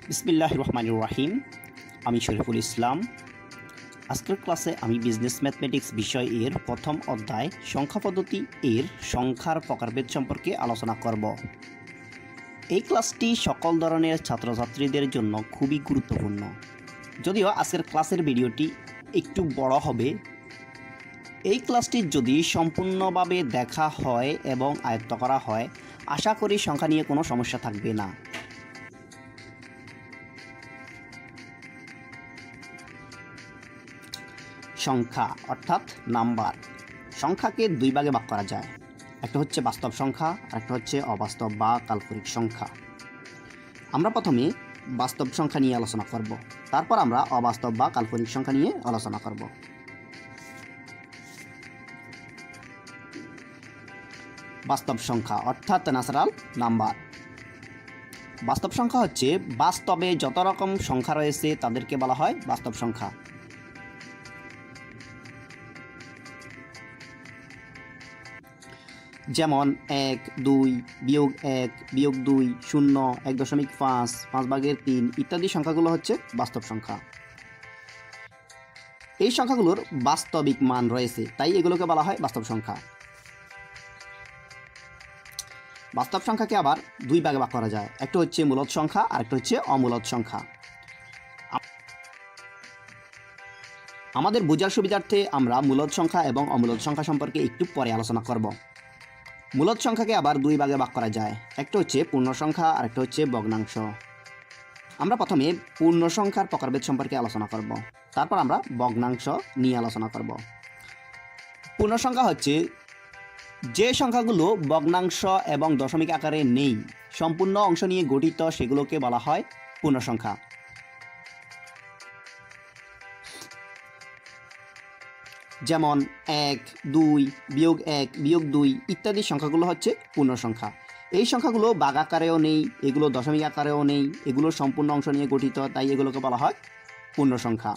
বিসমিল্লাহির রহমানির রহিম। আমি শরীফুল ইসলাম। আজকের ক্লাসে আমি বিজনেস ম্যাথমেটিক্স বিষয় এর প্রথম অধ্যায় সংখ্যা পদ্ধতি এর সংখ্যার প্রকারভেদ সম্পর্কে আলোচনা করব। এই ক্লাসটি সকল ধরনের ছাত্রছাত্রীদের জন্য খুবই গুরুত্বপূর্ণ। যদিও আজকের ক্লাসের ভিডিওটি একটু বড় হবে, এই ক্লাসটি যদি সম্পূর্ণভাবে দেখা হয় এবং আয়ত্ত করা হয়, আশা করি সংখ্যা নিয়ে কোনো সমস্যা থাকবে না। সংখ্যা অর্থাৎ নাম্বার। সংখ্যাকে দুই ভাগে ভাগ করা যায়, একটা হচ্ছে বাস্তব সংখ্যা আর একটা হচ্ছে অবাস্তব বা কাল্পনিক সংখ্যা। আমরা প্রথমে বাস্তব সংখ্যা নিয়ে আলোচনা করব, তারপর আমরা অবাস্তব বা কাল্পনিক সংখ্যা নিয়ে আলোচনা করব। বাস্তব সংখ্যা অর্থাৎ ন্যাচারাল নাম্বার। বাস্তব সংখ্যা হচ্ছে বাস্তবে যত রকম সংখ্যা রয়েছে তাদেরকে বলা হয় বাস্তব সংখ্যা। যেমন 1, 2, -1, -2, 0, 1.5, 5/3 ইত্যাদি সংখ্যাগুলো হচ্ছে বাস্তব সংখ্যা। এই সংখ্যাগুলোর বাস্তবিক মান রয়েছে, তাই এগুলোকে বলা হয় বাস্তব সংখ্যা। বাস্তব সংখ্যাকে আবার দুই ভাগে ভাগ করা যায়, একটা হচ্ছে মূলদ সংখ্যা আর একটা হচ্ছে অমূলদ সংখ্যা। আমাদের বোঝার সুবিধার্থে আমরা মূলদ সংখ্যা এবং অমূলদ সংখ্যা সম্পর্কে একটু পরে আলোচনা করব। মূলদ সংখ্যাকে আবার দুই ভাগে ভাগ করা যায়, একটা হচ্ছে পূর্ণ সংখ্যা আর একটা হচ্ছে ভগ্নাংশ। আমরা প্রথমে পূর্ণ সংখ্যার প্রকারভেদ সম্পর্কে আলোচনা করব, তারপর আমরা ভগ্নাংশ নিয়ে আলোচনা করব। পূর্ণ সংখ্যা হচ্ছে যে সংখ্যাগুলো ভগ্নাংশ এবং দশমিক আকারে নেই, সম্পূর্ণ অংশ নিয়ে গঠিত, সেগুলোকে বলা হয় পূর্ণ সংখ্যা। যেমন 1, 2, -1, -2 ইত্যাদি সংখ্যাগুলো হচ্ছে পূর্ণ সংখ্যা। এই সংখ্যাগুলো ভাগ আকারেও নেই, এগুলো দশমিক আকারেও নেই, এগুলো সম্পূর্ণ অংশ নিয়ে গঠিত, তাই এগুলোকে বলা হয় পূর্ণ সংখ্যা।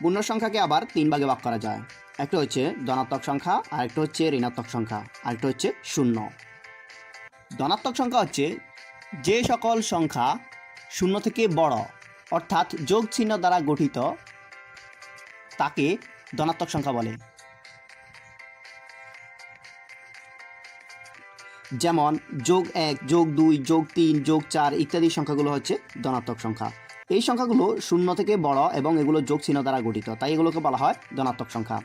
পূর্ণ সংখ্যাকে আবার তিন ভাগে ভাগ করা যায়, একটা হচ্ছে ধনাত্মক সংখ্যা, আরেকটা হচ্ছে ঋণাত্মক সংখ্যা, আরেকটা হচ্ছে শূন্য। ধনাত্মক সংখ্যা হচ্ছে যে সকল সংখ্যা শূন্য থেকে বড় অর্থাৎ যোগ চিহ্ন দ্বারা গঠিত, তাকে ধনাত্মক সংখ্যা বলে। যেমন +1, +2, +3, +4 ইত্যাদি সংখ্যাগুলো হচ্ছে ধনাত্মক সংখ্যা। এই সংখ্যাগুলো শূন্য থেকে বড় এবং এগুলো যোগ চিহ্ন দ্বারা গঠিত, তাই এগুলোকে বলা হয় ধনাত্মক সংখ্যা।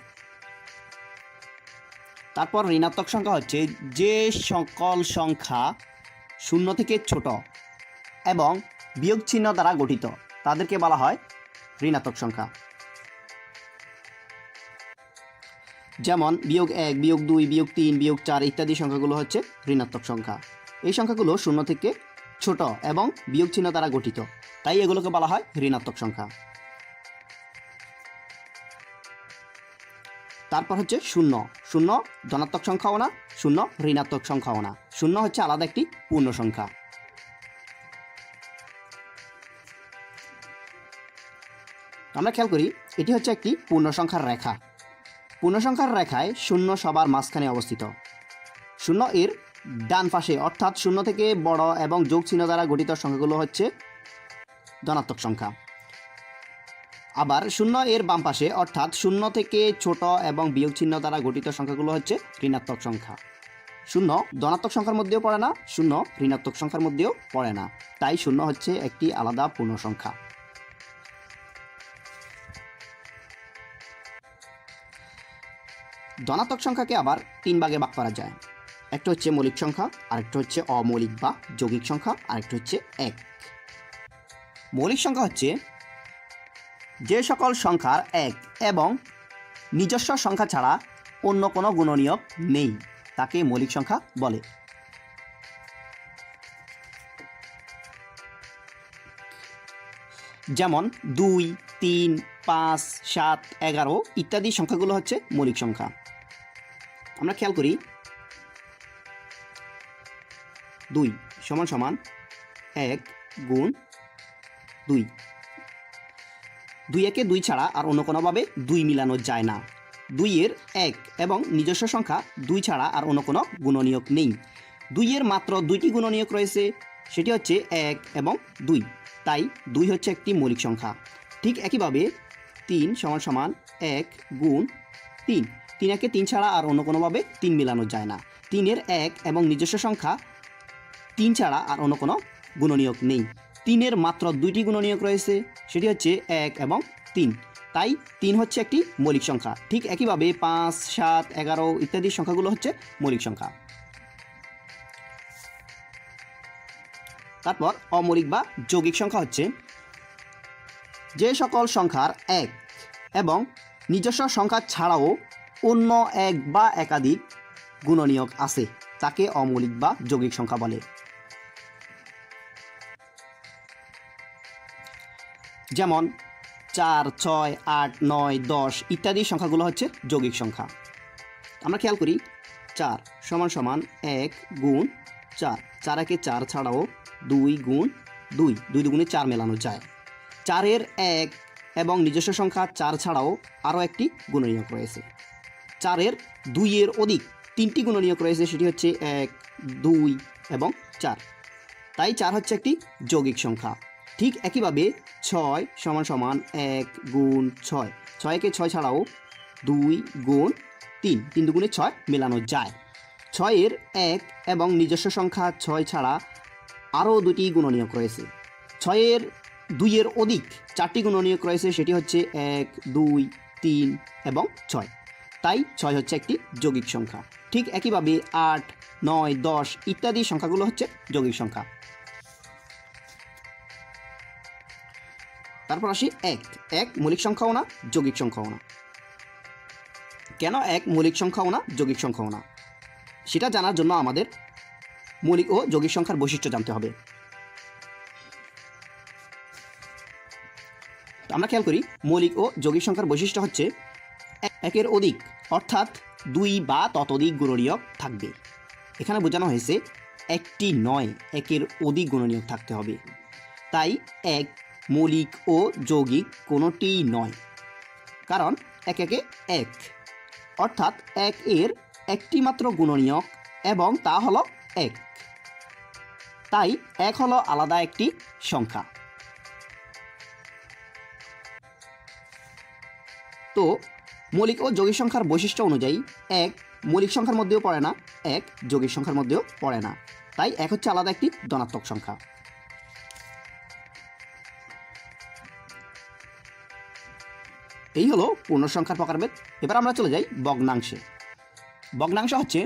তারপর ঋণাত্মক সংখ্যা হচ্ছে যে সকল সংখ্যা শূন্য থেকে ছোট এবং বিয়োগ চিহ্ন দ্বারা গঠিত, তাদেরকে বলা হয় ঋণাত্মক সংখ্যা। যেমন -1, -2, -3, -4 ইত্যাদি সংখ্যাগুলো হচ্ছে ঋণাত্মক সংখ্যা। এই সংখ্যাগুলো শূন্য থেকে ছোট এবং বিয়োগ চিহ্ন দ্বারা গঠিত, তাই এগুলোকে বলা হয় ঋণাত্মক সংখ্যা। তারপর হচ্ছে শূন্য। শূন্য ধনাত্মক সংখ্যাও না, শূন্য ঋণাত্মক সংখ্যাও না, শূন্য হচ্ছে আলাদা একটি পূর্ণ সংখ্যা। আমরা খেয়াল করি, এটি হচ্ছে একটি পূর্ণ সংখ্যার রেখা। পূর্ণ সংখ্যার রেখায় শূন্য সবার মাঝখানে অবস্থিত। শূন্য এর ডান পাশে অর্থাৎ শূন্য থেকে বড় এবং যোগ চিহ্ন দ্বারা গঠিত সংখ্যাগুলো হচ্ছে ধনাত্মক সংখ্যা। আবার শূন্য এর বাম পাশে অর্থাৎ শূন্য থেকে ছোট এবং বিয়োগ চিহ্ন দ্বারা গঠিত সংখ্যাগুলো হচ্ছে ঋণাত্মক সংখ্যা। শূন্য ধনাত্মক সংখ্যার মধ্যেও পড়ে না, শূন্য ঋণাত্মক সংখ্যার মধ্যেও পড়ে না, তাই শূন্য হচ্ছে একটি আলাদা পূর্ণ সংখ্যা। ধনাত্মক সংখ্যাকে আবার তিন ভাগে ভাগ করা যায়, একটা হচ্ছে মৌলিক সংখ্যা, আরেকটা হচ্ছে অমৌলিক বা যৌগিক সংখ্যা, আরেকটা হচ্ছে এক। মৌলিক সংখ্যা হচ্ছে যে সকল সংখ্যার এক এবং নিজস্ব সংখ্যা ছাড়া অন্য কোনো গুণনীয়ক নেই, তাকে মৌলিক সংখ্যা বলে। যেমন 2, 3, 5, 7, 11 ইত্যাদি সংখ্যাগুলো হচ্ছে মৌলিক সংখ্যা। আমরা খেয়াল করি, 2 = 1 গুণ 2। 2 একে 2 ছাড়া আর অন্য কোনোভাবে 2 মিলানো যায় না। 2 এর 1 এবং নিজস্ব সংখ্যা 2 ছাড়া আর অন্য কোনো গুণনীয়ক নেই। 2 এর মাত্র 2টি গুণনীয়ক রয়েছে, সেটি হচ্ছে 1 এবং 2, তাই 2 হচ্ছে একটি মৌলিক সংখ্যা। ঠিক একইভাবে 3 সমান সমান 1 গুণ 3, 3 একে 3 ছাড়া আর অন্য কোনোভাবে 3 মেলানো যায় না। 3-এর 1 এবং নিজস্ব সংখ্যা 3 ছাড়া আর অন্য কোনো গুণনীয়ক নেই। 3-এর মাত্র 2টি গুণনীয়ক রয়েছে, সেটি হচ্ছে 1 এবং 3, তাই 3 হচ্ছে একটি মৌলিক সংখ্যা। ঠিক একইভাবে 5, 7, 11 ইত্যাদি সংখ্যাগুলো হচ্ছে মৌলিক সংখ্যা। তারপর অমৌলিক বা যৌগিক সংখ্যা হচ্ছে যে সকল সংখ্যার 1 এবং নিজস্ব সংখ্যা ছাড়াও অন্য 1 বা একাধিক গুণনীয়ক আছে, তাকে অমৌলিক বা যৌগিক সংখ্যা বলে। যেমন 4, 6, 8, 9, 10 ইত্যাদি সংখ্যাগুলো হচ্ছে যৌগিক সংখ্যা। আমরা খেয়াল করি 4 সমান সমান 1 গুণ 4, 4 একে 4 ছাড়াও 2 গুণ 2, 2 দুগুণে 4 মেলানো যায়। 4-এর 1 এবং নিজস্ব সংখ্যা 4 ছাড়াও আরও একটি গুণনীয়ক রয়েছে। 4-এর 2-এর অধিক 3টি গুণনীয়ক রয়েছে, সেটি হচ্ছে 1, 2 এবং 4, তাই 4 হচ্ছে একটি যৌগিক সংখ্যা। ঠিক একইভাবে 6 সমান সমান 1 গুণ 6, 6 একে 6 ছাড়াও 2 গুণ 3, 3 দুগুণে 6 মেলানো যায়। 6-এর 1 এবং নিজস্ব সংখ্যা 6 ছাড়া আরও 2টি গুণনীয়ক রয়েছে। 6-এর 2-এর অধিক 4টি গুণনীয়ক রয়েছে, সেটি হচ্ছে 1, 2, 3 এবং 6, তাই 6 হচ্ছে একটি যৌগিক সংখ্যা। ঠিক একইভাবে 8, 9, 10 ইত্যাদি সংখ্যাগুলো হচ্ছে যৌগিক সংখ্যা। তারপর আসি 1 মৌলিক সংখ্যাও না, যৌগিক সংখ্যাও না। কেন 1 মৌলিক সংখ্যাও না, যৌগিক সংখ্যাও না, সেটা জানার জন্য আমাদের মৌলিক ও যৌগিক সংখ্যার বৈশিষ্ট্য জানতে হবে। আমরা খেয়াল করি মৌলিক ও যৌগিক সংখ্যার বৈশিষ্ট্য হচ্ছে 1-এর অধিক অর্থাৎ 2 বা ততোধিক গুণনীয়ক থাকবে। এখানে বোঝানো হয়েছে একটি নয়, 1-এর অধিক গুণনীয়ক থাকতে হবে, তাই 1 মৌলিক ও যৌগিক কোনোটিই নয়, কারণ 1 একে 1 অর্থাৎ 1-এর একটি মাত্র গুণনীয়ক এবং তা হলো 1, তাই 1 হলো আলাদা একটি সংখ্যা। তো মৌলিক ও যৌগিক সংখ্যার বৈশিষ্ট্য অনুযায়ী 1 মৌলিক সংখ্যার মধ্যেও পড়ে না, 1 যৌগিক সংখ্যার মধ্যেও পড়ে না, তাই 1 হচ্ছে আলাদা একটি ধনাত্মক সংখ্যা। এই হলো পূর্ণ সংখ্যার প্রকারভেদ। এবার আমরা চলে যাই ভগ্নাংশে। ভগ্নাংশ হচ্ছে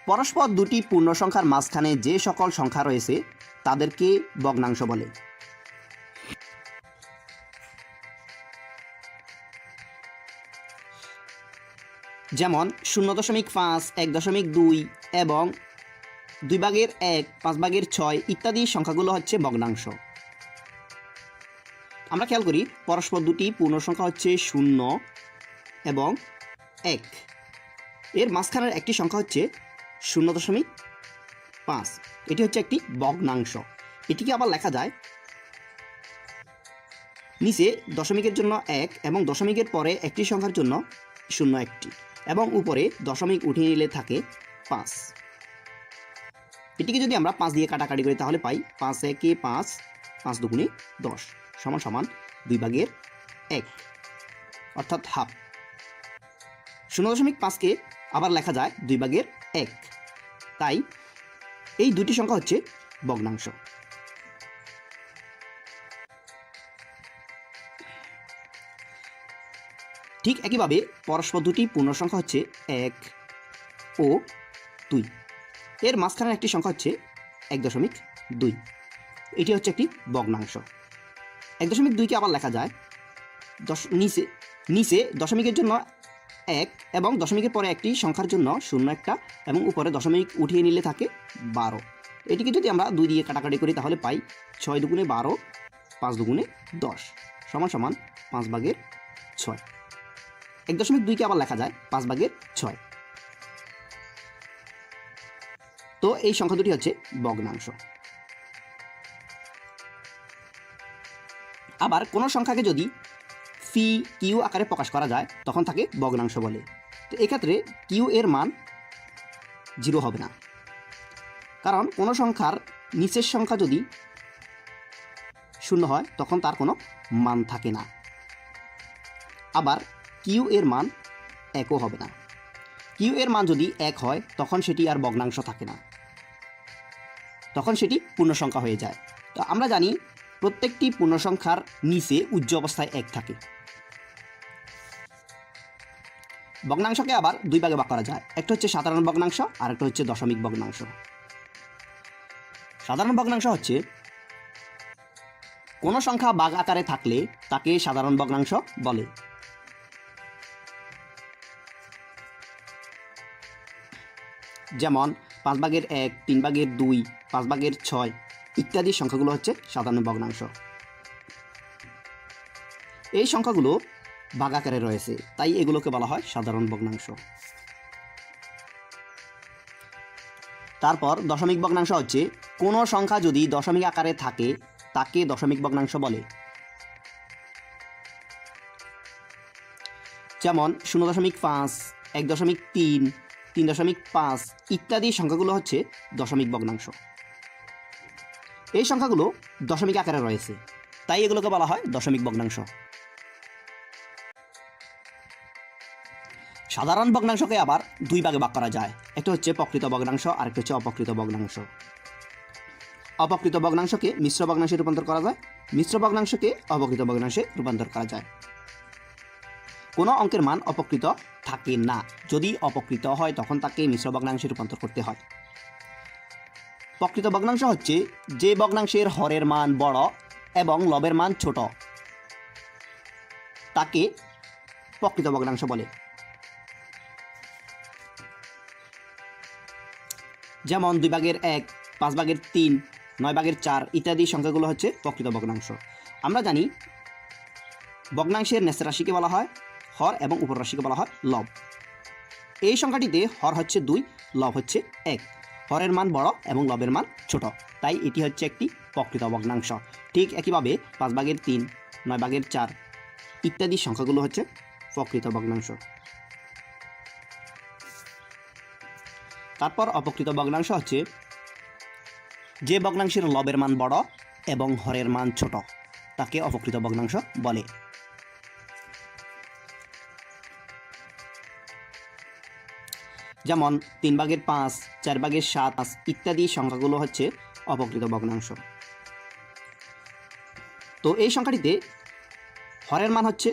পরস্পর দুটি পূর্ণ সংখ্যার মাঝখানে যে সকল সংখ্যা রয়েছে তাদেরকে ভগ্নাংশ বলে। যেমন 0.5, 1.2 এবং 2/1, 5/6 ইত্যাদি সংখ্যাগুলো হচ্ছে ভগ্নাংশ। আমরা খেয়াল করি পরস্পর দুটি পূর্ণ সংখ্যা হচ্ছে 0 এবং 1, এর মাঝখানের একটি সংখ্যা হচ্ছে 0.5, এটি হচ্ছে একটি ভগ্নাংশ। এটিকে আবার লেখা যায় নিচে দশমিকের জন্য 1 এবং দশমিকের পরে একটি সংখ্যার জন্য 0 একটি এবং উপরে দশমিক উঠিয়ে নিলে থাকে 5। এটিকে যদি আমরা 5 দিয়ে কাটাকাটি করি তাহলে পাই 5 একে 5, 5 দুগুণে 10 সমান সমান 2/1 অর্থাৎ হাফ। 0.5কে আবার লেখা যায় 2/1, তাই এই দুটি সংখ্যা হচ্ছে ভগ্নাংশ। ঠিক একইভাবে পরস্পর দুটি পূর্ণ সংখ্যা হচ্ছে 1 ও 2, এর মাঝখানের একটি সংখ্যা হচ্ছে 1.2, এটি হচ্ছে একটি ভগ্নাংশ। 1.2কে আবার লেখা যায় নিচে দশমিকের জন্য 1 এবং দশমিকের পরে একটি সংখ্যার জন্য 0 একটা এবং উপরে দশমিক উঠিয়ে নিলে থাকে 12। এটিকে যদি আমরা 2 দিয়ে কাটাকাটি করি তাহলে পাই 6 দুগুণে 12, 5 দুগুণে 10 সমান সমান 5/6। 1.2কে আবার লেখা যায় 5/6। তো এই সংখ্যা দুটি হচ্ছে ভগ্নাংশ। আবার কোনো সংখ্যাকে যদি ফি কিউ আকারে প্রকাশ করা যায় তখন তাকে ভগ্নাংশ বলে। তো এক্ষেত্রে কিউ এর মান 0 হবে না। কারণ কোনো সংখ্যার নিচের সংখ্যা যদি শূন্য হয় তখন তার কোনো মান থাকে না। আবার কিউ এর মান একও হবে না। কিউ এর মান যদি এক হয় তখন সেটি আর ভগ্নাংশ থাকে না, তখন সেটি পূর্ণ সংখ্যা হয়ে যায়। তো আমরা জানি প্রত্যেকটি পূর্ণ সংখ্যার নিচে উচ্চ অবস্থায় এক থাকে। ভগ্নাংশকে আবার দুই ভাগে ভাগ করা যায়, একটা হচ্ছে সাধারণ ভগ্নাংশ আর একটা হচ্ছে দশমিক ভগ্নাংশ। সাধারণ ভগ্নাংশ হচ্ছে কোনো সংখ্যা ভাগ আকারে থাকলে তাকে সাধারণ ভগ্নাংশ বলে। যেমন 5/1, 3/2, 5/6 ইত্যাদি সংখ্যাগুলো হচ্ছে সাধারণ ভগ্নাংশ। এই সংখ্যাগুলো ভাগ আকারে রয়েছে, তাই এগুলোকে বলা হয় সাধারণ ভগ্নাংশ। তারপর দশমিক ভগ্নাংশ হচ্ছে কোনো সংখ্যা যদি দশমিক আকারে থাকে তাকে দশমিক ভগ্নাংশ বলে। যেমন 0.5, 1.3, 3.5 ইত্যাদি সংখ্যাগুলো হচ্ছে দশমিক ভগ্নাংশ। এই সংখ্যাগুলো দশমিক আকারে রয়েছে, তাই এগুলোকে বলা হয় দশমিক ভগ্নাংশ। সাধারণ ভগ্নাংশকে আবার দুই ভাগে ভাগ করা যায়, একটা হচ্ছে প্রকৃত ভগ্নাংশ আর একটা হচ্ছে অপ্রকৃত ভগ্নাংশ। অপ্রকৃত ভগ্নাংশকে মিশ্র ভগ্নাংশে রূপান্তর করা যায়, মিশ্র ভগ্নাংশকে অপ্রকৃত ভগ্নাংশে রূপান্তর করা যায়। কোনো অঙ্কের মান অপ্রকৃত থাকে না, যদি অপ্রকৃত হয় তখন তাকে মিশ্র ভগ্নাংশে রূপান্তর করতে হয়। প্রকৃত ভগ্নাংশ হচ্ছে যে ভগ্নাংশের হরের মান বড় এবং লবের মান ছোট, তাকে প্রকৃত ভগ্নাংশ বলে। যেমন 2/1, 5/3, 9/4 ইত্যাদি সংখ্যাগুলো হচ্ছে প্রকৃত ভগ্নাংশ। আমরা জানি ভগ্নাংশের নিচের রাশিকে বলা হয় হর এবং উপর রাশিকে বলা হয় লব। এই সংখ্যাটিতে হর হচ্ছে 2, লব হচ্ছে 1। হরের মান বড় এবং লবের মান ছোট, তাই এটি হচ্ছে একটি প্রকৃত ভগ্নাংশ। ঠিক একইভাবে 5/3, 9/4 ইত্যাদি সংখ্যাগুলো হচ্ছে প্রকৃত ভগ্নাংশ। তারপর অপ্রকৃত ভগ্নাংশ হচ্ছে যে ভগ্নাংশের লবের মান বড় এবং হরের মান ছোট, তাকে অপ্রকৃত ভগ্নাংশ বলে। যেমন 3/5, 4/7 ইত্যাদি সংখ্যাগুলো হচ্ছে অপ্রকৃত ভগ্নাংশ। তো এই সংখ্যাটিতে হরের মান হচ্ছে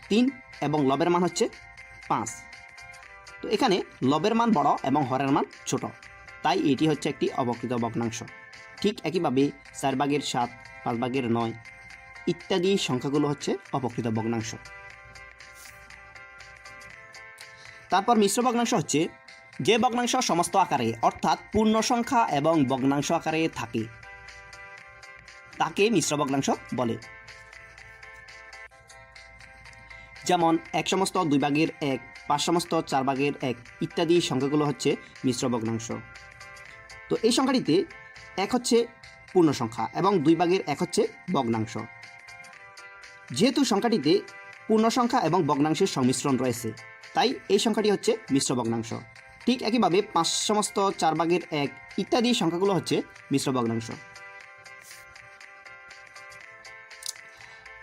3 এবং লবের মান হচ্ছে 5। তো এখানে লবের মান বড় এবং হরের মান ছোট, তাই এটি হচ্ছে একটি অপ্রকৃত ভগ্নাংশ। ঠিক একইভাবে 4/7, 5/9 ইত্যাদি সংখ্যাগুলো হচ্ছে অপ্রকৃত ভগ্নাংশ। তারপর মিশ্র ভগ্নাংশ হচ্ছে যে ভগ্নাংশ সমস্ত আকারে অর্থাৎ পূর্ণ সংখ্যা এবং ভগ্নাংশ আকারে থাকে, তাকে মিশ্র ভগ্নাংশ বলে। যেমন 1/2/1, 5/4/1 ইত্যাদি সংখ্যাগুলো হচ্ছে মিশ্র ভগ্নাংশ। তো এই সংখ্যাটিতে 1 হচ্ছে পূর্ণ সংখ্যা এবং 2/1 হচ্ছে ভগ্নাংশ। যেহেতু সংখ্যাটিতে পূর্ণ সংখ্যা এবং ভগ্নাংশের সংমিশ্রণ রয়েছে, তাই এই সংখ্যাটি হচ্ছে মিশ্র ভগ্নাংশ। ঠিক একইভাবে 5/4/1 ইত্যাদি সংখ্যাগুলো হচ্ছে মিশ্র ভগ্নাংশ।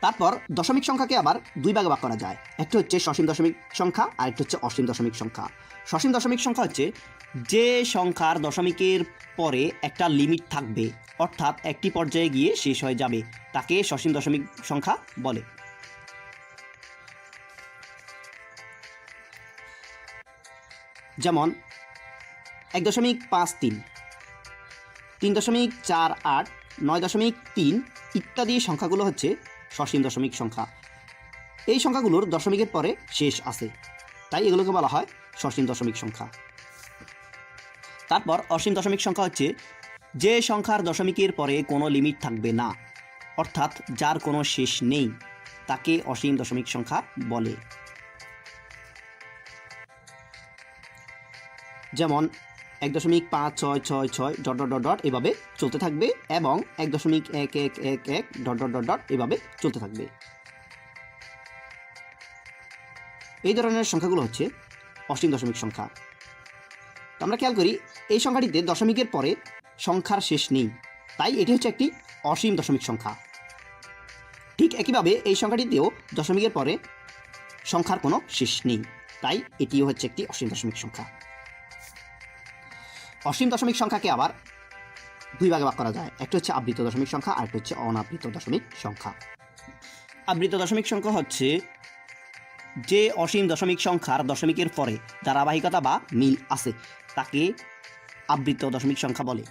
তারপর দশমিক সংখ্যাকে আবার দুই ভাগে ভাগ করা যায়, একটা হচ্ছে সসীম দশমিক সংখ্যা আর একটা হচ্ছে অসীম দশমিক সংখ্যা। সসীম দশমিক সংখ্যা হচ্ছে যে সংখ্যার দশমিকের পরে একটা লিমিট থাকবে, অর্থাৎ একটি পর্যায়ে গিয়ে শেষ হয়ে যাবে, তাকে সসীম দশমিক সংখ্যা বলে। যেমন 1.53, 3.48, 9.3 ইত্যাদি সংখ্যাগুলো হচ্ছে সসীম দশমিক সংখ্যা। এই সংখ্যাগুলোর দশমিকের পরে শেষ আছে, তাই এগুলোকে বলা হয় সসীম দশমিক সংখ্যা। তারপর অসীম দশমিক সংখ্যা হচ্ছে যে সংখ্যার দশমিকের পরে কোনো লিমিট থাকবে না, অর্থাৎ যার কোনো শেষ নেই, তাকে অসীম দশমিক সংখ্যা বলে। যেমন 1.56666 এভাবে চলতে থাকবে এবং 1.1111 এভাবে চলতে থাকবে। এই ধরনের সংখ্যাগুলো হচ্ছে অসীম দশমিক সংখ্যা। আমরা খেয়াল করি এই সংখ্যাটিতে দশমিকের পরে সংখ্যার শেষ নেই, তাই এটি হচ্ছে একটি অসীম দশমিক সংখ্যা। ঠিক একইভাবে এই সংখ্যাটিতেও দশমিকের পরে সংখ্যার কোনো শেষ নেই, তাই এটিও হচ্ছে একটি অসীম দশমিক সংখ্যা। অসীম দশমিক সংখ্যাকে আবার দুই ভাগে ভাগ করা যায়, একটা হচ্ছে আবৃত দশমিক সংখ্যা আর একটা হচ্ছে অনাবৃত দশমিক সংখ্যা। আবৃত দশমিক সংখ্যা হচ্ছে যে অসীম দশমিক সংখ্যার দশমিকের পরে ধারাবাহিকতা বা মিল আছে তাকে আবৃত দশমিক সংখ্যা বলে।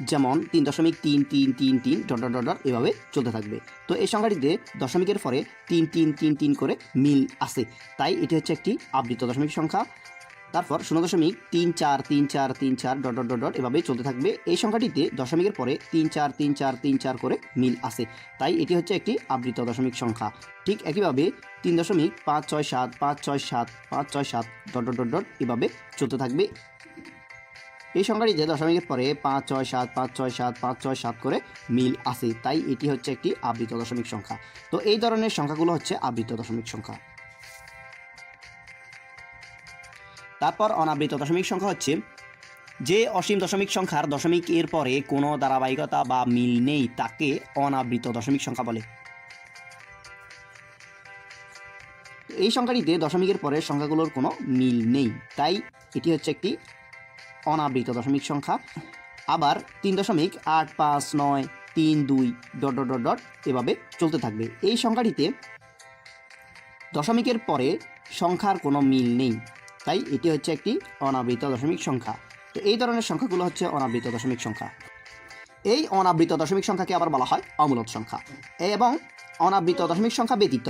যেমন 3.33333 ডট ডট ডট এভাবে চলতে থাকবে। তো এই সংখ্যাটিতে দশমিকের পরে 3333 করে মিল আছে, তাই এটি হচ্ছে একটি আবৃত দশমিক সংখ্যা। তারপর 0.343434 ডট ডট ডট এভাবে চলতে থাকবে। এই সংখ্যাটিতে দশমিকের পরে 343434 করে মিল আছে, তাই এটি হচ্ছে একটি আবৃত দশমিক সংখ্যা। ঠিক একইভাবে 3.567567 ডট ডট ডট ডট এভাবে চলতে থাকবে। এই সংখ্যাটিতে দশমিকের পরে 567567567 করে মিল আছে, তাই এটি হচ্ছে একটি আবৃত দশমিক সংখ্যা। তো এই ধরনের সংখ্যাগুলো হচ্ছে আবৃত দশমিক সংখ্যা। তারপর অনাবৃত দশমিক সংখ্যা হচ্ছে যে অসীম দশমিক সংখ্যার দশমিক এর পরে কোনো ধারাবাহিকতা বা মিল নেই তাকে অনাবৃত দশমিক সংখ্যা বলে। এই সংখ্যাটিতে দশমিকের পরে সংখ্যাগুলোর কোনো মিল নেই, তাই এটি হচ্ছে একটি অনাবৃত দশমিক সংখ্যা। আবার 3.85932 ডট ডট ডট ডট এভাবে চলতে থাকবে। এই সংখ্যাটিতে দশমিকের পরে সংখ্যার কোনো মিল নেই, তাই এটি হচ্ছে একটি অনাবৃত দশমিক সংখ্যা। তো এই ধরনের সংখ্যাগুলো হচ্ছে অনাবৃত দশমিক সংখ্যা। এই অনাবৃত দশমিক সংখ্যাকে আবার বলা হয় অমূলদ সংখ্যা। এবং অনাবৃত দশমিক সংখ্যা ব্যতীত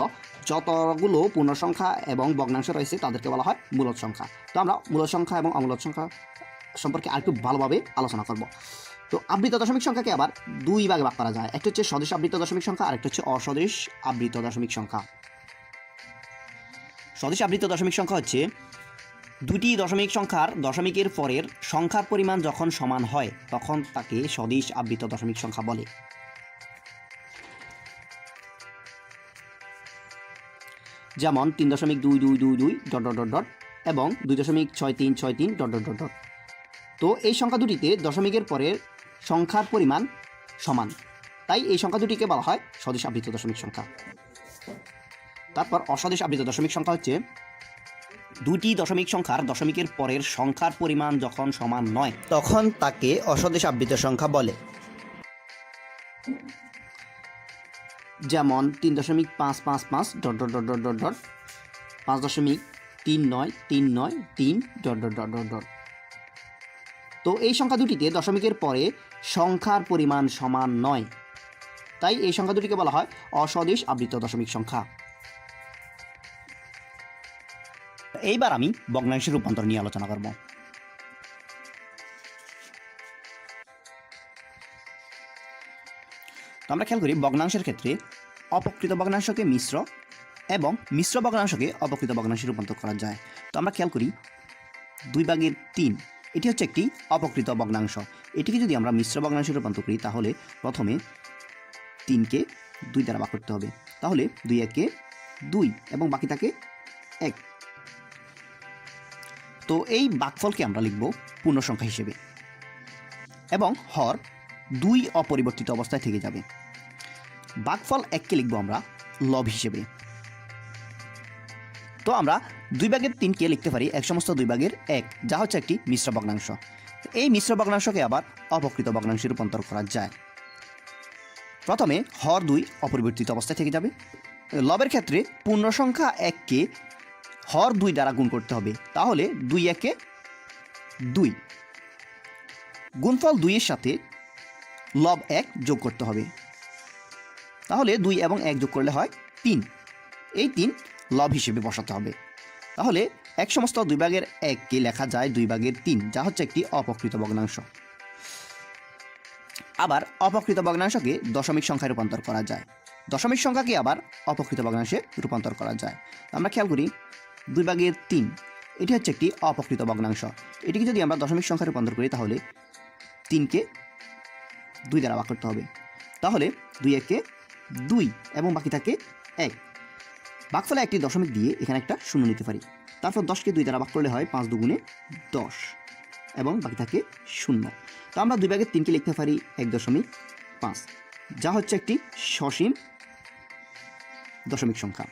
যতগুলো পূর্ণ সংখ্যা এবং ভগ্নাংশ রয়েছে তাদেরকে বলা হয় মূলদ সংখ্যা। তো আমরা মূলদ সংখ্যা এবং অমূলদ সংখ্যা সম্পর্কে আরেকটু ভালোভাবে আলোচনা করব। তো আবৃত দশমিক সংখ্যাকে আবার দুই ভাগে ভাগ করা যায়, একটা হচ্ছে সদিশ আবৃত দশমিক সংখ্যা আর একটা হচ্ছে অসদিশ আবৃত দশমিক সংখ্যা। সদিশ আবৃত দশমিক সংখ্যা হচ্ছে দুটি দশমিক সংখ্যার দশমিকের পরের সংখ্যার পরিমাণ যখন সমান হয় তখন তাকে সদিশ আবৃত দশমিক সংখ্যা বলে। যেমন 3.2222 ডট ডট ডট ডট এবং 2.6363 ডট ডট ডট ডট। তো এই সংখ্যা দুটিতে দশমিকের পরের সংখ্যার পরিমাণ সমান, তাই এই সংখ্যা দুটিকে বলা হয় সদিশ আবৃত দশমিক সংখ্যা। তারপর অসদিশ আবৃত দশমিক সংখ্যা হচ্ছে দুটি দশমিক সংখ্যার দশমিকের পরের সংখ্যার পরিমাণ যখন সমান নয় তখন তাকে অসদিশ আবৃত সংখ্যা বলে। যেমন 3.555 dot dot dot dot dot 5.3939 dot dot dot dot dot. তো এই সংখ্যা দুটিতে দশমিকের পরে সংখ্যার পরিমাণ সমান নয়, তাই এই সংখ্যা দুটিকে বলা হয় অসদিশ আবৃত দশমিক সংখ্যা। এইবার আমি ভগ্নাংশের রূপান্তর নিয়ে আলোচনা করব। তো আমরা খেয়াল করি ভগ্নাংশের ক্ষেত্রে অপকৃত ভগ্নাংশকে মিশ্র এবং মিশ্র ভগ্নাংশকে অপকৃত ভগ্নাংশে রূপান্তর করা যায়। তো আমরা খেয়াল করি 2/3 এটি হচ্ছে একটি অপকৃত ভগ্নাংশ। এটিকে যদি আমরা মিশ্র ভগ্নাংশে রূপান্তর করি তাহলে প্রথমে 3কে 2 দ্বারা ভাগ করতে হবে, তাহলে 2 1 2 এবং বাকি থাকে 1। তো এই ভাগফলকে আমরা লিখব পূর্ণ সংখ্যা হিসেবে এবং হর 2 অপরিবর্তিত অবস্থায় থেকে যাবে। ভাগফল 1কে লিখব আমরা লব হিসেবে। তো আমরা 2/3কে লিখতে পারি 1/2/1, যা হচ্ছে একটি মিশ্র ভগ্নাংশ। এই মিশ্র ভগ্নাংশকে আবার অপকৃত ভগ্নাংশে রূপান্তর করা যায়। প্রথমে হর 2 অপরিবর্তিত অবস্থায় থেকে যাবে। লবের ক্ষেত্রে পূর্ণ সংখ্যা 1কে হর 2 দ্বারা গুণ করতে হবে, তাহলে 2 1 2। গুণফল 2 এর সাথে লব 1 যোগ করতে হবে, তাহলে 2 এবং 1 যোগ করলে হয় 3। এই 3 লব হিসেবে বসাতে হবে, তাহলে 1/2/1কে লেখা যায় 2/3, যা হচ্ছে একটি অপকৃত ভগ্নাংশ। আবার অপকৃত ভগ্নাংশকে দশমিক সংখ্যায় রূপান্তর করা যায়, দশমিক সংখ্যাকে আবার অপকৃত ভগ্নাংশে রূপান্তর করা যায়। আমরা খেয়াল করি 2/3 এটি হচ্ছে একটি অপকৃত ভগ্নাংশ। এটিকে যদি আমরা দশমিক সংখ্যায় রূপান্তর করি তাহলে 3কে 2 দ্বারা ভাগ করতে হবে, তাহলে 2 1 2 এবং বাকি থাকে 1। ভাগফলে একটি দশমিক দিয়ে এখানে একটা শূন্য নিতে পারি, তারপর 10কে 2 দ্বারা ভাগ করলে হয় 5 দুগুণে 10 এবং বাকি থাকে 0। তো আমরা 2 ভাগের 3কে লিখতে পারি 1.5, যা হচ্ছে একটি সসীম দশমিক সংখ্যা,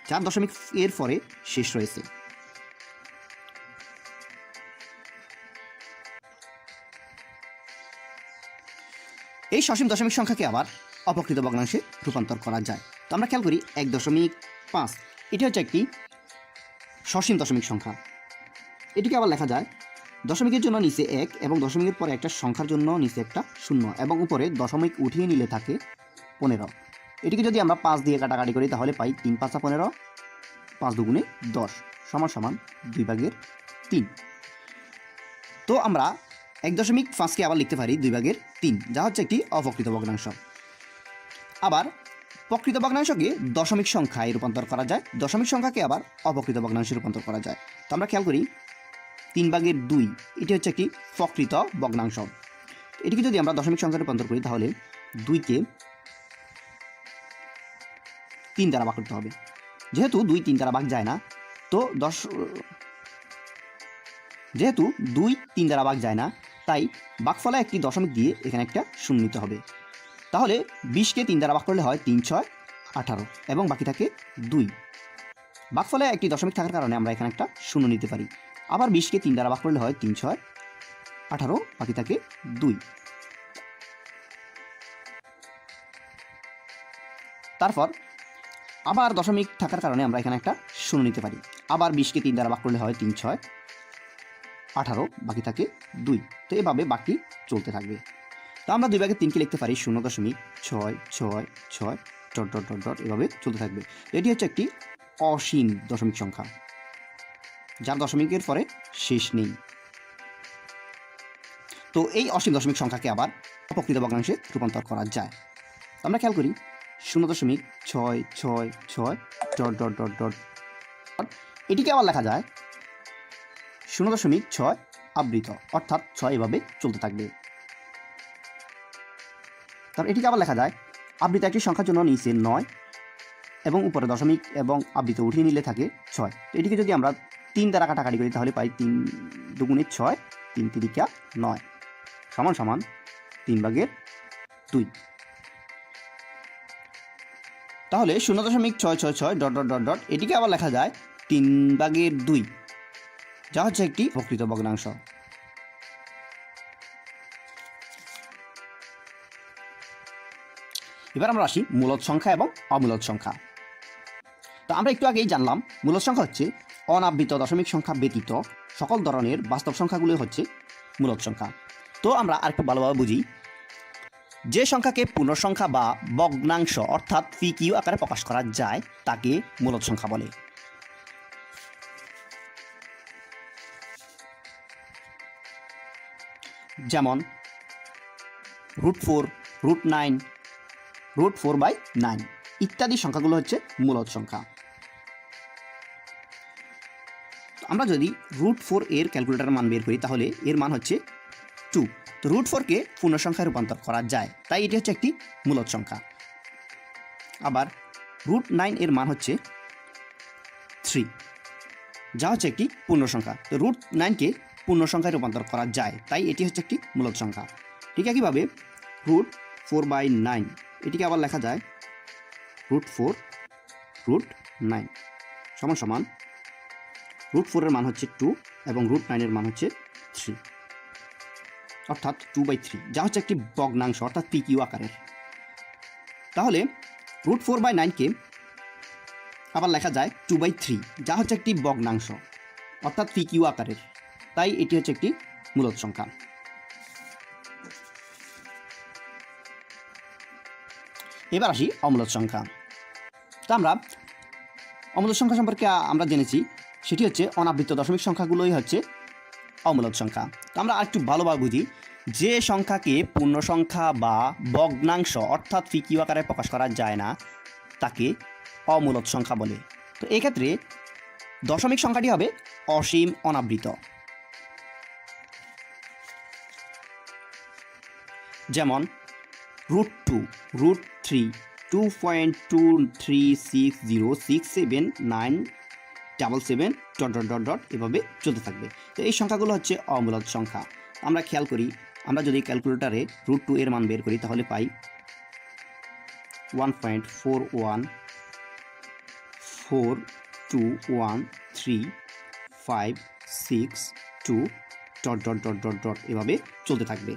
যার দশমিক এর পরে শেষ রয়েছে। এই সসীম দশমিক সংখ্যাকে আবার অপকৃত ভগ্নাংশে রূপান্তর করা যায়। তো আমরা খেয়াল করি 1.5, এটি হচ্ছে একটি সসীম দশমিক সংখ্যা। এটিকে আবার লেখা যায় দশমিকের জন্য নিচে 1 এবং দশমিকের পরে একটা সংখ্যার জন্য নিচে একটা 0 এবং উপরে দশমিক উঠিয়ে নিলে থাকে 15। এটিকে যদি আমরা 5 দিয়ে কাটাকাটি করি তাহলে পাই 3 5 15, 5 দুগুণে 10 সমান 2/3। তো আমরা 1.5কে আবার লিখতে পারি 2/3, যা হচ্ছে একটি অপকৃত ভগ্নাংশ। আবার প্রকৃত ভগ্নাংশকে দশমিক সংখ্যায় রূপান্তর করা যায়, দশমিক সংখ্যাকে আবার অপকৃত ভগ্নাংশে রূপান্তর করা যায়। তো আমরা খেয়াল করি 3/2, এটি হচ্ছে একটি প্রকৃত ভগ্নাংশ। এটিকে যদি আমরা দশমিক সংখ্যায় রূপান্তর করি তাহলে 2কে 3 দ্বারা ভাগ করতে হবে। যেহেতু 2 3 দ্বারা ভাগ যায় না, তো যেহেতু 2 3 দ্বারা ভাগ যায় না, তাই ভাগফলে একটি দশমিক দিয়ে এখানে একটা 0 নিতে হবে। তাহলে 20কে 3 দ্বারা ভাগ করলে হয় 3 6 18 এবং বাকি থাকে 2। ভাগফলে একটি দশমিক থাকার কারণে আমরা এখানে একটা 0 নিতে পারি। আবার 20কে 3 দ্বারা ভাগ করলে হয় 3 6 18, বাকি থাকে 2। তারপর আবার দশমিক থাকার কারণে আমরা এখানে একটা 0 নিতে পারি। আবার 20কে 3 দ্বারা ভাগ করলে হয় 3 6 18, বাকি থাকে 2। তো এভাবে বাকি চলতে থাকবে। তো আমরা 2/3কে লিখতে পারি 0.666 ... এভাবে চলতে থাকবে। এটি হচ্ছে একটি অসীম দশমিক সংখ্যা, যার দশমিকের পরে শেষ নেই। তো এই অসীম দশমিক সংখ্যাকে আবার অপকৃত ভগ্নাংশে রূপান্তর করা যায়। তো আমরা খেয়াল করি 0.666 ... এটিকে আবার লেখা যায় 0.6 আবৃত, অর্থাৎ 6 এভাবে চলতে থাকবে। তারপর এটিকে আবার লেখা যায় আবৃত একটি সংখ্যার জন্য নিচে 9 এবং উপরে দশমিক এবং আবৃত উঠিয়ে নিলে থাকে 6। এটিকে যদি আমরা 3 দ্বারা কাটাকাটি করি তাহলে পাই 3 দুগুণে 6, 3 3 9 সমান 3/2। তাহলে 0.666 ... এটিকে আবার লেখা যায় 3/2, যা হচ্ছে একটি প্রকৃত ভগ্নাংশ। এবার আমরা আসি মূলদ সংখ্যা এবং অমূলদ সংখ্যা। তো আমরা একটু আগেই জানলাম মূলদ সংখ্যা হচ্ছে অনাবৃত দশমিক সংখ্যা ব্যতীত সকল ধরনের বাস্তব সংখ্যাগুলো হচ্ছে মূলদ সংখ্যা। তো আমরা আরেকটু ভালোভাবে বুঝি, যে সংখ্যাকে পূর্ণসংখ্যা বা ভগ্নাংশ অর্থাৎ PQ আকারে প্রকাশ করা যায় তাকে মূলদ সংখ্যা বলে। যেমন √4, √9, √4/9 ইত্যাদি সংখ্যাগুলো হচ্ছে মূলদ সংখ্যা। আমরা যদি √4 এর ক্যালকুলেটরের মান বের করি তাহলে এর মান হচ্ছে 2। তো √4কে পূর্ণসংখ্যায় রূপান্তর করা যায়, তাই এটি হচ্ছে একটি মূলদ সংখ্যা। আবার √9 এর মান হচ্ছে 3, যা হচ্ছে একটি পূর্ণসংখ্যা। তো √9কে পূর্ণসংখ্যায় রূপান্তর করা যায়, তাই এটি হচ্ছে একটি মূলদ সংখ্যা। ঠিক একইভাবে √4/9 এটিকে আবার লেখা যায় √4 √9 সমান √4 এর মান হচ্ছে 2 এবং √9 এর মান হচ্ছে 3, অর্থাৎ 2/3, যা হচ্ছে একটি ভগ্নাংশ অর্থাৎ PQ আকারের। তাহলে √4/9কে আবার লেখা যায় 2/3, যা হচ্ছে একটি ভগ্নাংশ অর্থাৎ PQ আকারের, তাই এটি হচ্ছে একটি মূলদ সংখ্যা। এবার আসি অমূলদ সংখ্যা। তো আমরা অমূলদ সংখ্যা সম্পর্কে আমরা জেনেছি, সেটি হচ্ছে অনাবৃত দশমিক সংখ্যাগুলোই হচ্ছে অমূলদ সংখ্যা। তো আমরা আরেকটু ভালোভাবে বুঝি, যে সংখ্যাকে পূর্ণ সংখ্যা বা ভগ্নাংশ অর্থাৎ PQ আকারে প্রকাশ করা যায় না তাকে অমূলদ সংখ্যা বলে। তো এক্ষেত্রে দশমিক সংখ্যাটি হবে অসীম অনাবৃত। যেমন √2, √3, 2.2360679 777 ... এভাবে চলতে থাকবে। তো এই সংখ্যাগুলো হচ্ছে অমূলদ সংখ্যা। আমরা খেয়াল করি, আমরা যদি ক্যালকুলেটারে √2 এর মান বের করি তাহলে পাই 1.414213562 ... এভাবে চলতে থাকবে।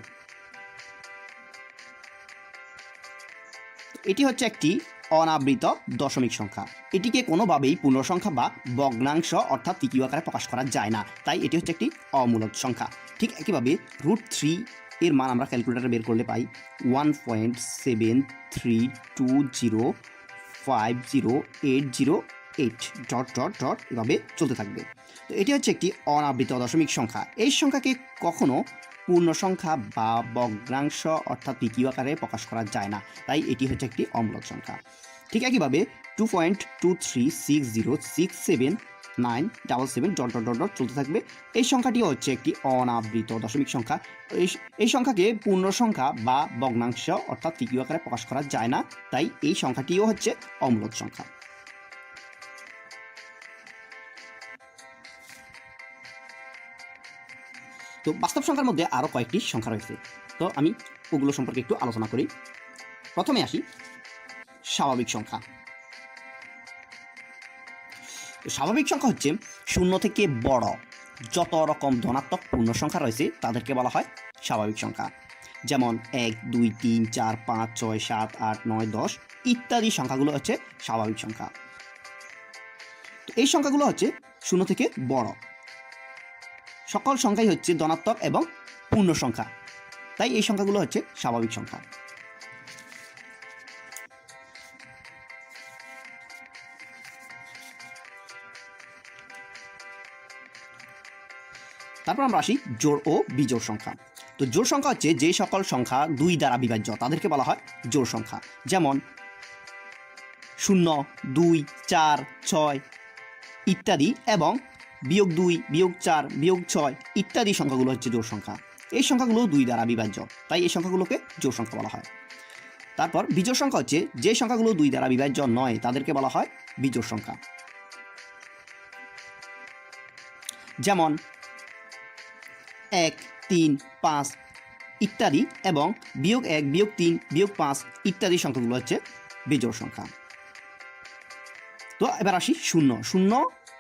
এটি হচ্ছে একটি অনাবৃত দশমিক সংখ্যা। এটিকে কোনোভাবেই পূর্ণসংখ্যা বা ভগ্নাংশ অর্থাৎ তৃতীয় আকারে প্রকাশ করা যায় না, তাই এটি হচ্ছে একটি অমূলদ সংখ্যা। ঠিক একইভাবে √3 এর মান আমরা ক্যালকুলেটারে বের করলে পাই 1.73205080 ... এভাবে চলতে থাকবে। তো এটি হচ্ছে একটি অনাবৃত দশমিক সংখ্যা। এই সংখ্যাকে কখনো পূর্ণ সংখ্যা বা ভগ্নাংশ অর্থাৎ তৃতীয় আকারে প্রকাশ করা যায় না, তাই এটি হচ্ছে একটি অমূলদ সংখ্যা। ঠিক একইভাবে 2.2360679777... চলতে থাকবে। এই সংখ্যাটিও হচ্ছে একটি অনাবৃত দশমিক সংখ্যা। এই সংখ্যাকে পূর্ণ সংখ্যা বা ভগ্নাংশ অর্থাৎ তৃতীয় আকারে প্রকাশ করা যায় না, তাই এই সংখ্যাটিও হচ্ছে অমূলদ সংখ্যা। তো বাস্তব সংখ্যার মধ্যে আরও কয়েকটি সংখ্যা রয়েছে, তো আমি ওগুলো সম্পর্কে একটু আলোচনা করি। প্রথমে আসি স্বাভাবিক সংখ্যা। স্বাভাবিক সংখ্যা হচ্ছে শূন্য থেকে বড় যত রকম ধনাত্মক পূর্ণ সংখ্যা রয়েছে তাদেরকে বলা হয় স্বাভাবিক সংখ্যা। যেমন 1, 2, 3, 4, 5, 6, 7, 8, 9, 10 ইত্যাদি সংখ্যাগুলো হচ্ছে স্বাভাবিক সংখ্যা। তো এই সংখ্যাগুলো হচ্ছে শূন্য থেকে বড়। সকল সংখ্যাই হচ্ছে ধনাত্মক এবং পূর্ণ সংখ্যা, তাই এই সংখ্যাগুলো হচ্ছে স্বাভাবিক সংখ্যা। তারপর আমরা আসি জোড় ও বিজোড় সংখ্যা। তো জোড় সংখ্যা হচ্ছে যে সকল সংখ্যা 2 দ্বারা বিভাজ্য তাদেরকে বলা হয় জোড় সংখ্যা। যেমন 0, 2, 4, 6 ইত্যাদি এবং -2, -4, -6 ইত্যাদি সংখ্যাগুলো হচ্ছে জোড় সংখ্যা। এই সংখ্যাগুলো 2 দ্বারা বিভাজ্য, তাই এই সংখ্যাগুলোকে জোড় সংখ্যা বলা হয়। তারপর বিজোড় সংখ্যা হচ্ছে যে সংখ্যাগুলো 2 দ্বারা বিভাজ্য নয় তাদেরকে বলা হয় বিজোড় সংখ্যা। যেমন 1, 3, 5 ইত্যাদি এবং -1, -3, -5 ইত্যাদি সংখ্যাগুলো হচ্ছে বিজোড় সংখ্যা। তো এবার আসি শূন্য। শূন্য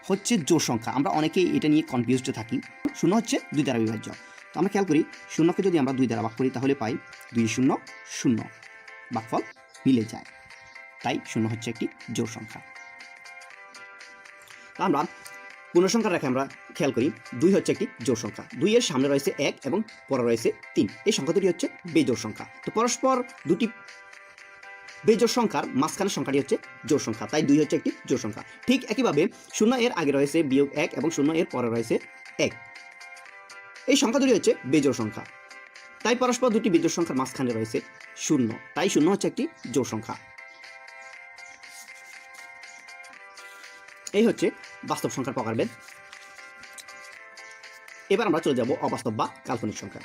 হচ্ছে জোড় সংখ্যা। আমরা অনেকেই এটা নিয়ে কনফিউজড থাকি। শূন্য হচ্ছে 2 দ্বারা বিভাজ্য। তো আমরা খেয়াল করি, শূন্যকে যদি আমরা 2 দ্বারা ভাগ করি তাহলে পাই 2 0 0, ভাগফল মিলে যায়, তাই শূন্য হচ্ছে একটি জোড় সংখ্যা। আমরা পূর্ণসংখ্যার রেখায় আমরা খেয়াল করি 2 হচ্ছে একটি জোড় সংখ্যা। 2 এর সামনে রয়েছে 1 এবং পরে রয়েছে 3। এই সংখ্যা দুটি হচ্ছে বেজোড় সংখ্যা। তো পরস্পর দুটি বেজোড় সংখ্যার মাঝখানের সংখ্যাটি হচ্ছে জোড় সংখ্যা, তাই 2 হচ্ছে একটি জোড় সংখ্যা। ঠিক একইভাবে 0 এর আগে রয়েছে -1 এবং 0 এর পরে রয়েছে 1। এই সংখ্যা দুটি হচ্ছে বেজোড় সংখ্যা, তাই পরস্পর দুটি বেজোড় সংখ্যার মাঝখানে রয়েছে 0, তাই 0 হচ্ছে একটি জোড় সংখ্যা। এই হচ্ছে বাস্তব সংখ্যার প্রকারভেদ। এবার আমরা চলে যাব অবাস্তব বা কাল্পনিক সংখ্যা।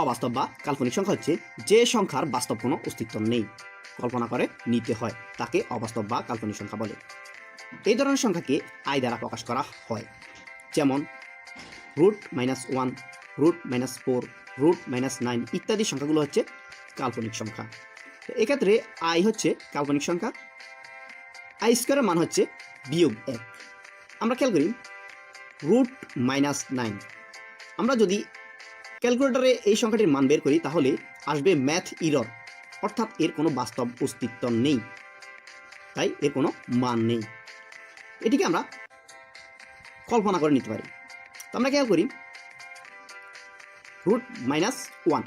অবাস্তব বা কাল্পনিক সংখ্যা হচ্ছে যে সংখ্যার বাস্তব কোনো অস্তিত্ব নেই, কল্পনা করে নিতে হয়, তাকে অবাস্তব বা কাল্পনিক সংখ্যা বলে। এই ধরনের সংখ্যাকে আই দ্বারা প্রকাশ করা হয়। যেমন √-1, √-4, √-9 ইত্যাদি সংখ্যাগুলো হচ্ছে কাল্পনিক সংখ্যা। এক্ষেত্রে আই হচ্ছে কাল্পনিক সংখ্যা। আই স্কোয়ারের মান হচ্ছে -1। আমরা খেয়াল করি √-9, আমরা যদি ক্যালকুলেটরে এই সংখ্যাটির মান বের করি তাহলে আসবে ম্যাথ ইরর, অর্থাৎ এর কোনো বাস্তব অস্তিত্ব নেই, তাই এর কোনো মান নেই। এটিকে আমরা কল্পনা করে নিতে পারি। তো আমরা খেয়াল করি √-1,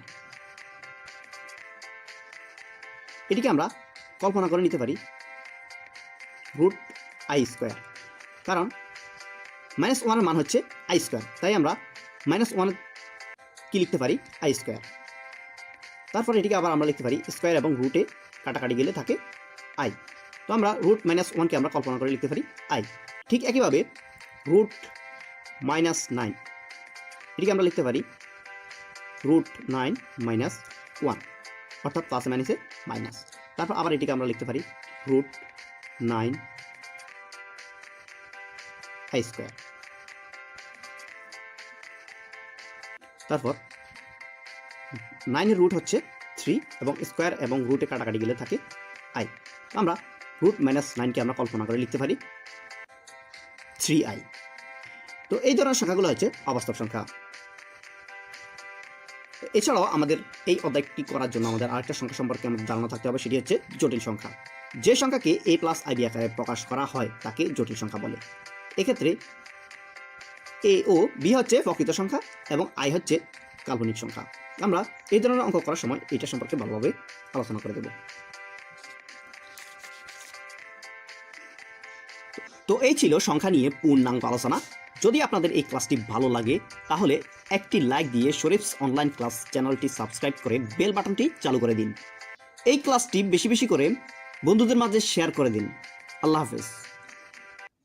এটিকে আমরা কল্পনা করে নিতে পারি √i², কারণ -1 এর মান হচ্ছে i², তাই আমরা -1 কি লিখতে পারি i²। তারপর এটিকে আবার আমরা লিখতে পারি স্কোয়ার এবং রুটে কাটাকাটি গেলে থাকে i। তো আমরা √-1কে আমরা কল্পনা করে লিখতে পারি i। ঠিক একইভাবে √-9 এটিকে আমরা লিখতে পারি √9 মাইনাস 1, অর্থাৎ প্লাস মাইনাসে মাইনাস। তারপর আবার এটিকে আমরা লিখতে পারি √9 আই স্কোয়ার। তারপর 9 এর রুট হচ্ছে 3 এবং স্কোয়ার এবং রুটে কাটাকাটি গেলে থাকে i। আমরা √-9কে আমরা কল্পনা করে লিখতে পারি 3i। তো এই ধরনের সংখ্যাগুলো হচ্ছে অবাস্তব সংখ্যা। এছাড়াও আমাদের এই অধ্যায়টি করার জন্য আমাদের আরেকটা সংখ্যা সম্পর্কে আমাদের ধারণা থাকতে হবে, সেটি হচ্ছে জটিল সংখ্যা। যে সংখ্যাকে a+ib আকারে প্রকাশ করা হয় তাকে জটিল সংখ্যা বলে। এক্ষেত্রে a ও b হচ্ছে প্রকৃত সংখ্যা এবং i হচ্ছে কাল্পনিক সংখ্যা। আমরা এই ধরনের অঙ্ক করার সময় এটা সম্পর্কে ভালোভাবে আলোচনা করে দেব। তো এই ছিল সংখ্যা নিয়ে পূর্ণাঙ্গ আলোচনা। যদি আপনাদের এই ক্লাসটি ভালো লাগে তাহলে একটি লাইক দিয়ে শরীফস অনলাইন ক্লাস চ্যানেলটি সাবস্ক্রাইব করে বেল বাটনটি চালু করে দিন। এই ক্লাসটি বেশি বেশি করে বন্ধুদের মাঝে শেয়ার করে দিন। আল্লাহ হাফেজ।